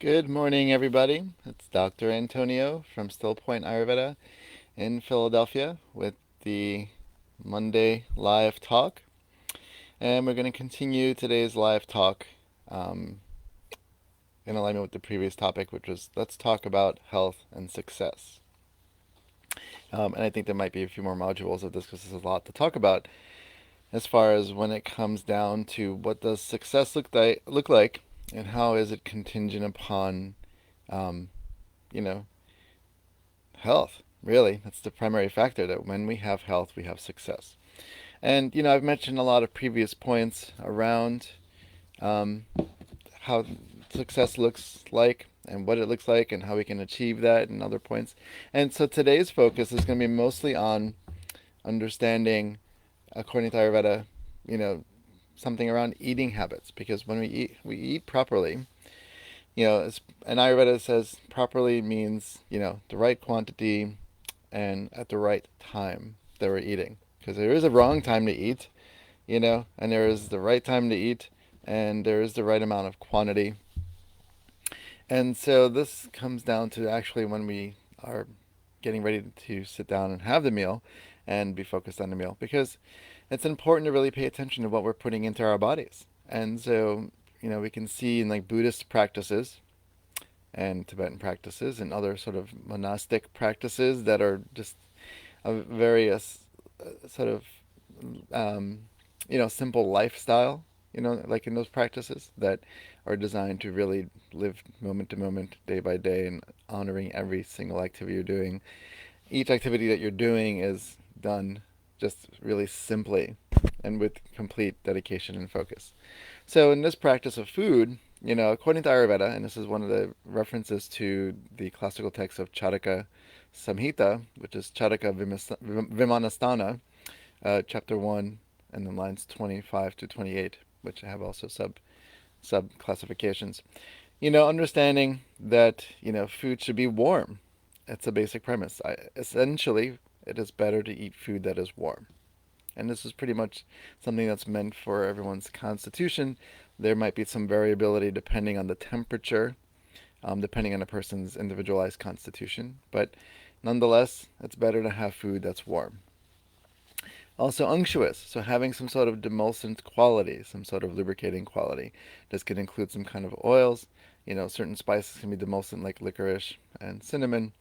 Good morning, everybody. It's Dr. Antonio from Still Point Ayurveda in Philadelphia with the Monday live talk. And we're going to continue today's live talk um, in alignment with the previous topic, which was let's talk about health and success. And I think there might be a few more modules of this because there's a lot to talk about as far as when it comes down to what does success look like and how is it contingent upon, um, you know, health, really. That's the primary factor that when we have health, we have success. And, I've mentioned a lot of previous points around um, how success looks like and what it looks like and how we can achieve that and other points. And so today's focus is going to be mostly on understanding, according to Ayurveda, you know, something around eating habits. Because when we eat properly. And Ayurveda says properly means, the right quantity and at the right time that we're eating. Because there is a wrong time to eat, and there is the right time to eat, and there is the right amount of quantity. And so this comes down to actually when we are getting ready to sit down and have the meal and be focused on the meal. Because it's important to really pay attention to what we're putting into our bodies. And so, we can see in like Buddhist practices and Tibetan practices and other sort of monastic practices that are just a various sort of um, simple lifestyle, like in those practices that are designed to really live moment to moment, day by day, and honoring every single activity you're doing. Each activity that you're doing is done just really simply and with complete dedication and focus. So in this practice of food, according to Ayurveda, and this is one of the references to the classical text of Charaka Samhita, which is Charaka Vimanasthana, chapter 1, and then lines 25 to 28, which have also sub classifications. Understanding that, food should be warm. It's a basic premise. Essentially, it is better to eat food that is warm. And this is pretty much something that's meant for everyone's constitution. There might be some variability depending on the temperature, depending on a person's individualized constitution, but nonetheless, it's better to have food that's warm. Also unctuous, so having some sort of demulcent quality, some sort of lubricating quality. This could include some kind of oils. Certain spices can be demulcent like licorice and cinnamon.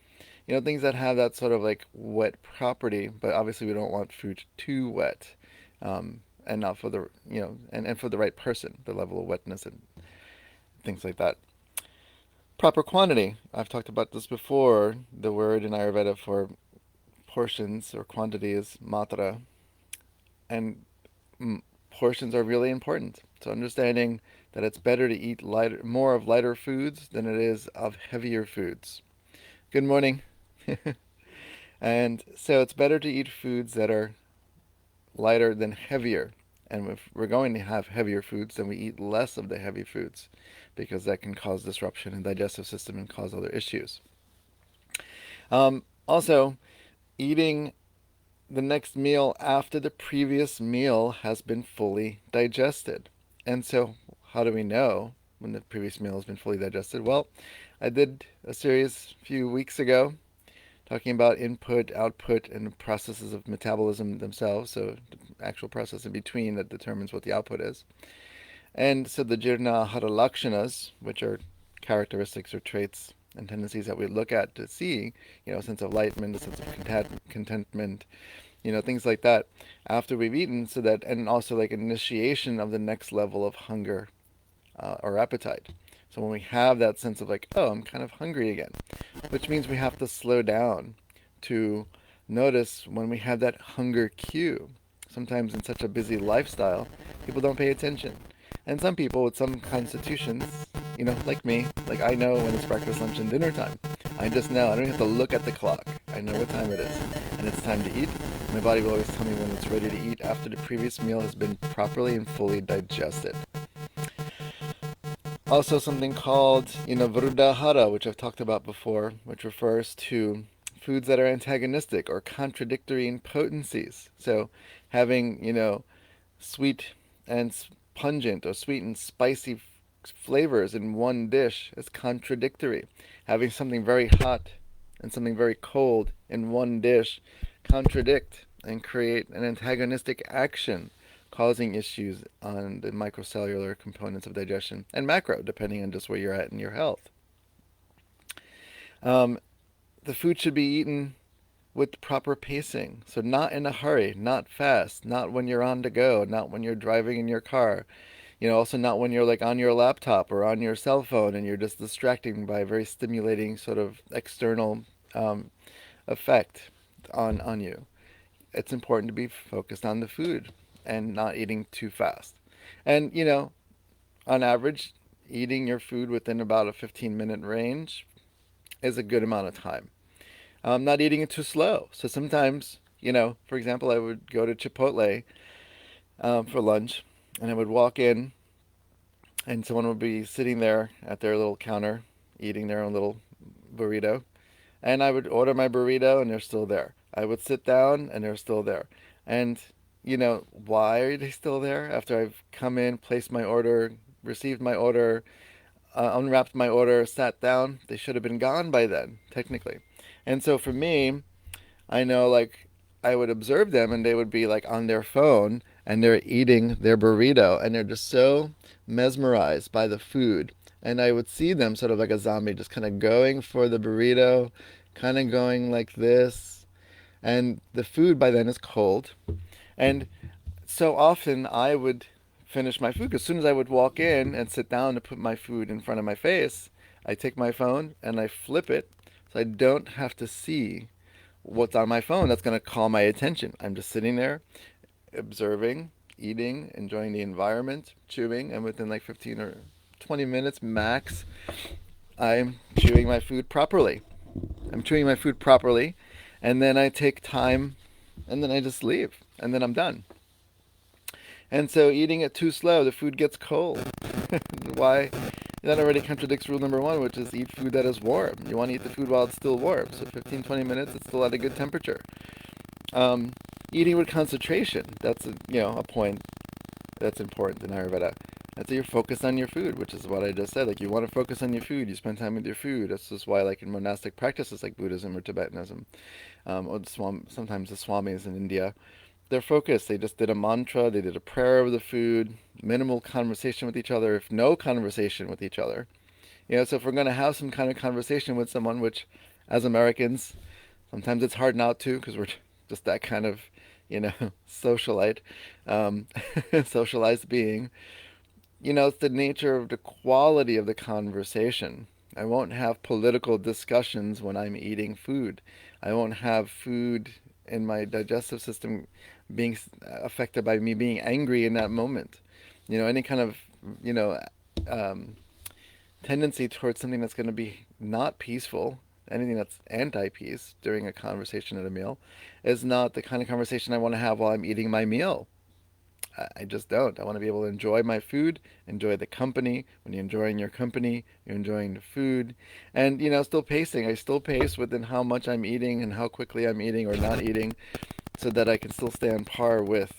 Things that have that sort of like wet property, but obviously we don't want food too wet, and not for the, and for the right person, the level of wetness and things like that. Proper quantity. I've talked about this before. The word in Ayurveda for portions or quantity is matra, and portions are really important. So understanding that it's better to eat more of lighter foods than it is of heavier foods. Good morning. And so it's better to eat foods that are lighter than heavier. And if we're going to have heavier foods, then we eat less of the heavy foods because that can cause disruption in the digestive system and cause other issues. Also, eating the next meal after the previous meal has been fully digested. And so, how do we know when the previous meal has been fully digested? Well, I did a series a few weeks ago talking about input, output, and processes of metabolism themselves. So, the actual process in between that determines what the output is. And so, the Jirna Hara Lakshanas, which are characteristics or traits and tendencies that we look at to see, a sense of enlightenment, a sense of contentment, things like that after we've eaten, so that, and also like initiation of the next level of hunger or appetite. So when we have that sense of like, oh, I'm kind of hungry again, which means we have to slow down to notice when we have that hunger cue. Sometimes in such a busy lifestyle, people don't pay attention. And some people with some constitutions, like me, like I know when it's breakfast, lunch, and dinner time. I just know. I don't have to look at the clock. I know what time it is. And it's time to eat. My body will always tell me when it's ready to eat after the previous meal has been properly and fully digested. Also, something called, Vrudahara, which I've talked about before, which refers to foods that are antagonistic or contradictory in potencies. So, having, sweet and pungent or sweet and spicy flavors in one dish is contradictory. Having something very hot and something very cold in one dish contradict and create an antagonistic action, causing issues on the microcellular components of digestion and macro, depending on just where you're at in your health. The food should be eaten with proper pacing. So not in a hurry, not fast, not when you're on the go, not when you're driving in your car. Also not when you're like on your laptop or on your cell phone and you're just distracting by a very stimulating sort of external effect on you. It's important to be focused on the food and not eating too fast. And, on average, eating your food within about a 15-minute range is a good amount of time. Not eating it too slow. So sometimes, for example, I would go to Chipotle for lunch, and I would walk in, and someone would be sitting there at their little counter, eating their own little burrito, and I would order my burrito, and they're still there. I would sit down, and they're still there. And, why are they still there? After I've come in, placed my order, received my order, unwrapped my order, sat down, they should have been gone by then, technically. And so for me, I know like I would observe them and they would be like on their phone and they're eating their burrito and they're just so mesmerized by the food. And I would see them sort of like a zombie, just kind of going for the burrito, kind of going like this. And the food by then is cold. And so often I would finish my food. As soon as I would walk in and sit down to put my food in front of my face, I take my phone and I flip it so I don't have to see what's on my phone that's going to call my attention. I'm just sitting there, observing, eating, enjoying the environment, chewing, and within like 15 or 20 minutes max, I'm chewing my food properly. I'm chewing my food properly, and then I take time, and then I just leave, and then I'm done. And so eating it too slow, the food gets cold. Why? That already contradicts rule number one, which is eat food that is warm. You want to eat the food while it's still warm. So 15, 20 minutes, it's still at a good temperature. Eating with concentration, that's a point that's important in Ayurveda. That's you're focused on your food, which is what I just said. Like you want to focus on your food, you spend time with your food. That's just why, like in monastic practices like Buddhism or Tibetism, or sometimes the Swamis in India, they're focused. They just did a mantra, they did a prayer over the food, minimal conversation with each other, if no conversation with each other. So if we're going to have some kind of conversation with someone, which as Americans, sometimes it's hard not to because we're just that kind of, socialite, socialized being. It's the nature of the quality of the conversation. I won't have political discussions when I'm eating food. I won't have food in my digestive system being affected by me being angry in that moment. Any kind of, tendency towards something that's going to be not peaceful, anything that's anti-peace during a conversation at a meal, is not the kind of conversation I want to have while I'm eating my meal. I just don't. I want to be able to enjoy my food, enjoy the company. When you're enjoying your company, you're enjoying the food. And, still pacing. I still pace within how much I'm eating and how quickly I'm eating or not eating so that I can still stay on par with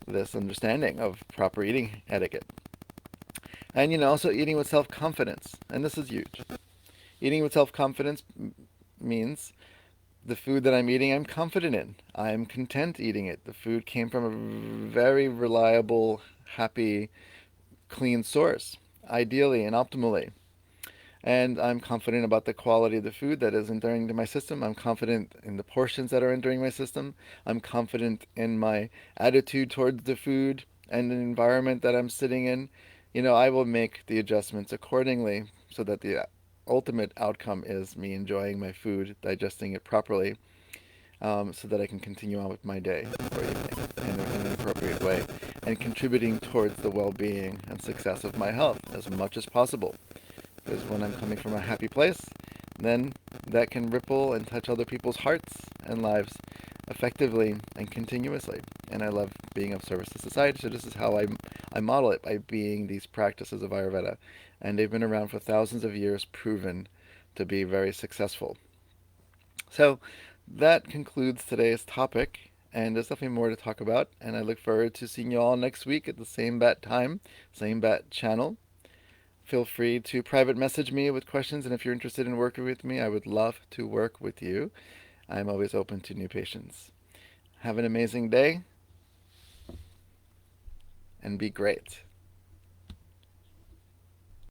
this understanding of proper eating etiquette. And, also eating with self-confidence. And this is huge. Eating with self-confidence means the food that I'm eating, I'm confident in. I'm content eating it. The food came from a very reliable, happy, clean source, ideally and optimally. And I'm confident about the quality of the food that is entering into my system. I'm confident in the portions that are entering my system. I'm confident in my attitude towards the food and the environment that I'm sitting in. I will make the adjustments accordingly so that the ultimate outcome is me enjoying my food, digesting it properly, so that I can continue on with my day or evening in an appropriate way, and contributing towards the well-being and success of my health as much as possible. Because when I'm coming from a happy place, then that can ripple and touch other people's hearts and lives effectively and continuously. And I love being of service to society, so this is how I model it, by being these practices of Ayurveda. And they've been around for thousands of years, proven to be very successful. So that concludes today's topic, and there's definitely more to talk about, and I look forward to seeing you all next week at the same bat time, same bat channel. feel free to private message me with questions, and if you're interested in working with me, I would love to work with you. I'm always open to new patients. Have an amazing day, and be great.